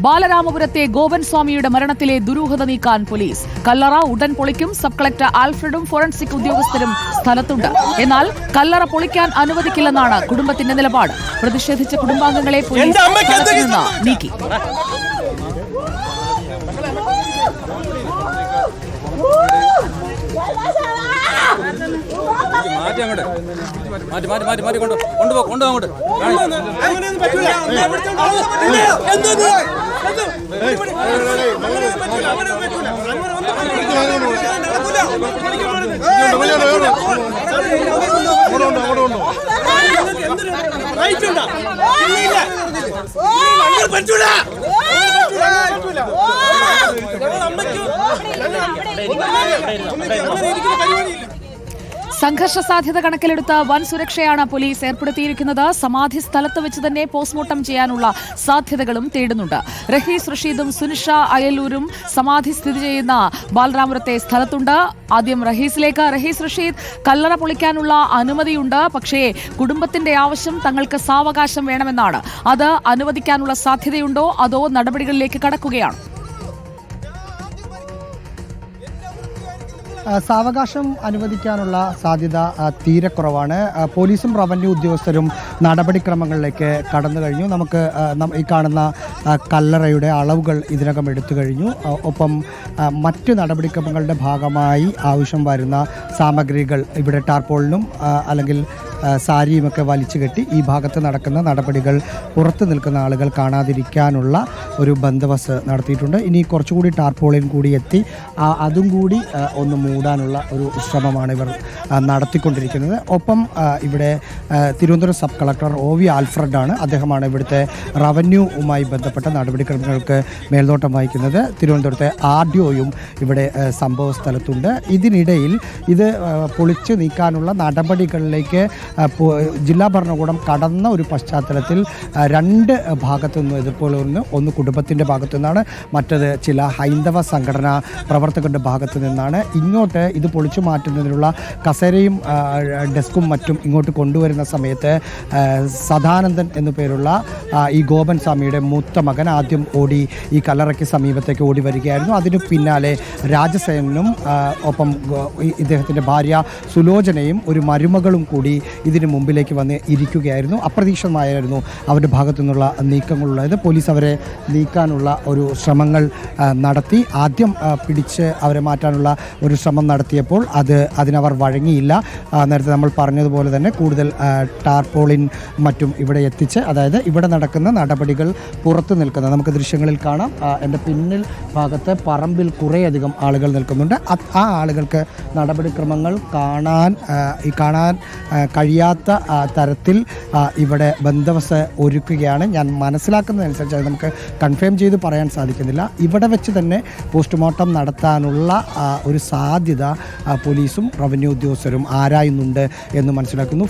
ബാലരാമപുരത്തെ ഗോപൻ സ്വാമിയുടെ മരണത്തിലെ ദുരൂഹത നീക്കാൻ പോലീസ്. കല്ലറ ഉടൻ പൊളിക്കും. സബ് കളക്ടർ ആൽഫ്രഡും ഫോറൻസിക് ഉദ്യോഗസ്ഥരും സ്ഥലത്തുണ്ട്. എന്നാൽ കല്ലറ പൊളിക്കാൻ അനുവദിക്കില്ലെന്നാണ് കുടുംബത്തിന്റെ നിലപാട്. പ്രതിഷേധിച്ച കുടുംബാംഗങ്ങളെ പോലീസ് സ്ഥലത്ത് നിന്ന് നീക്കി. സംഘർഷ സാധ്യത കണക്കിലെടുത്ത് വൻ സുരക്ഷയാണ് പോലീസ് ഏർപ്പെടുത്തിയിരിക്കുന്നത്. സമാധി സ്ഥലത്ത് വെച്ച് തന്നെ പോസ്റ്റ്മോർട്ടം ചെയ്യാനുള്ള സാധ്യതകളും തേടുന്നുണ്ട്. റഹീസ് റഷീദും സുനിഷ അയലൂരും സമാധി സ്ഥിതി ചെയ്യുന്ന ബാലരാമപുരത്തെ സ്ഥലത്തുണ്ട്. ആദ്യം റഹീസിലേക്ക്. റഹീസ് റഷീദ്, കല്ലറ പൊളിക്കാനുള്ള അനുമതിയുണ്ട്. പക്ഷേ കുടുംബത്തിന്റെ ആവശ്യം തങ്ങൾക്ക് സാവകാശം വേണമെന്നാണ്. അത് അനുവദിക്കാനുള്ള സാധ്യതയുണ്ടോ അതോ നടപടികളിലേക്ക് കടക്കുകയാണോ? സാവകാശം അനുവദിക്കാനുള്ള സാധ്യത തീരെ കുറവാണ്. പോലീസും റവന്യൂ ഉദ്യോഗസ്ഥരും നടപടിക്രമങ്ങളിലേക്ക് കടന്നു കഴിഞ്ഞു. നമുക്ക് ഈ കാണുന്ന കല്ലറയുടെ അളവുകൾ ഇതിനകം എടുത്തു കഴിഞ്ഞു. ഒപ്പം മറ്റ് നടപടിക്രമങ്ങളുടെ ഭാഗമായി ആവശ്യം വരുന്ന സാമഗ്രികൾ ഇവിടെ ടാർപോളിനും അല്ലെങ്കിൽ സാരിയുമൊക്കെ വലിച്ചു കെട്ടി ഈ ഭാഗത്ത് നടക്കുന്ന നടപടികൾ പുറത്ത് നിൽക്കുന്ന ആളുകൾ കാണാതിരിക്കാനുള്ള ഒരു ബന്ദോബസ്ത് നടത്തിയിട്ടുണ്ട്. ഇനി കുറച്ചുകൂടി ടാർപോളിൻ കൂടി എത്തി അതും കൂടി ഒന്ന് മൂടാനുള്ള ഒരു ശ്രമമാണ് ഇവർ നടത്തിക്കൊണ്ടിരിക്കുന്നത്. ഒപ്പം ഇവിടെ തിരുവനന്തപുരം സബ് കളക്ടർ OV ആൽഫ്രഡാണ്. അദ്ദേഹമാണ് ഇവിടുത്തെ റവന്യൂവുമായി ബന്ധപ്പെട്ട നടപടിക്രമങ്ങൾക്ക് മേൽനോട്ടം വഹിക്കുന്നത്. തിരുവനന്തപുരത്തെ RDOയും ഇവിടെ സംഭവ സ്ഥലത്തുണ്ട്. ഇതിനിടയിൽ ഇത് പൊളിച്ചു നീക്കാനുള്ള നടപടികളിലേക്ക് ജില്ലാ ഭരണകൂടം കടന്ന ഒരു പശ്ചാത്തലത്തിൽ രണ്ട് ഭാഗത്തു നിന്നും ഇതുപോലെ ഒന്ന് കുടുംബത്തിൻ്റെ ഭാഗത്തു നിന്നാണ്, മറ്റത് ചില ഹൈന്ദവ സംഘടനാ പ്രവർത്തകരുടെ ഭാഗത്തു നിന്നാണ്. ഇങ്ങോട്ട് ഇത് പൊളിച്ചു മാറ്റുന്നതിനുള്ള കസേരയും ഡെസ്കും മറ്റും ഇങ്ങോട്ട് കൊണ്ടുവരുന്ന സമയത്ത് സദാനന്ദൻ എന്നു പേരുള്ള ഈ ഗോപൻ സ്വാമിയുടെ മൂത്ത മകൻ ആദ്യം ഓടി ഈ കല്ലറയ്ക്ക് സമീപത്തേക്ക് ഓടി വരികയായിരുന്നു. അതിനു പിന്നാലെ രാജസേനനും ഒപ്പം ഇദ്ദേഹത്തിൻ്റെ ഭാര്യ സുലോചനയും ഒരു മരുമകളും കൂടി ഇതിന് മുമ്പിലേക്ക് വന്ന് ഇരിക്കുകയായിരുന്നു. അപ്രതീക്ഷിതമായിരുന്നു അവരുടെ ഭാഗത്തു നിന്നുള്ള നീക്കങ്ങളുള്ളത്. പോലീസ് അവരെ നീക്കാനുള്ള ഒരു ശ്രമങ്ങൾ നടത്തി. ആദ്യം പിടിച്ച് അവരെ മാറ്റാനുള്ള ഒരു ശ്രമം നടത്തിയപ്പോൾ അതിനവർ വഴങ്ങിയില്ല. നേരത്തെ നമ്മൾ പറഞ്ഞതുപോലെ തന്നെ കൂടുതൽ ടാർപോളിൻ മറ്റും ഇവിടെ എത്തിച്ച്, അതായത് ഇവിടെ നടക്കുന്ന നടപടികൾ പുറത്തു നിൽക്കുന്ന നമുക്ക് ദൃശ്യങ്ങളിൽ കാണാം. എൻ്റെ പിന്നിൽ ഭാഗത്ത് പറമ്പിൽ കുറേയധികം ആളുകൾ നിൽക്കുന്നുണ്ട്. ആ ആളുകൾക്ക് നടപടിക്രമങ്ങൾ കാണാൻ കഴിയാത്ത തരത്തിൽ ഇവിടെ ബന്ദോബസ്ത് ഒരുക്കുകയാണ്. ഞാൻ മനസ്സിലാക്കുന്നതനുസരിച്ച് അത് നമുക്ക് കൺഫേം ചെയ്ത് പറയാൻ സാധിക്കുന്നില്ല. ഇവിടെ വെച്ച് തന്നെ പോസ്റ്റ്മോർട്ടം നടത്താനുള്ള ഒരു സാധ്യത പോലീസും റവന്യൂ ഉദ്യോഗസ്ഥരും ആരായുന്നുണ്ട് എന്ന് മനസ്സിലാക്കുന്നു.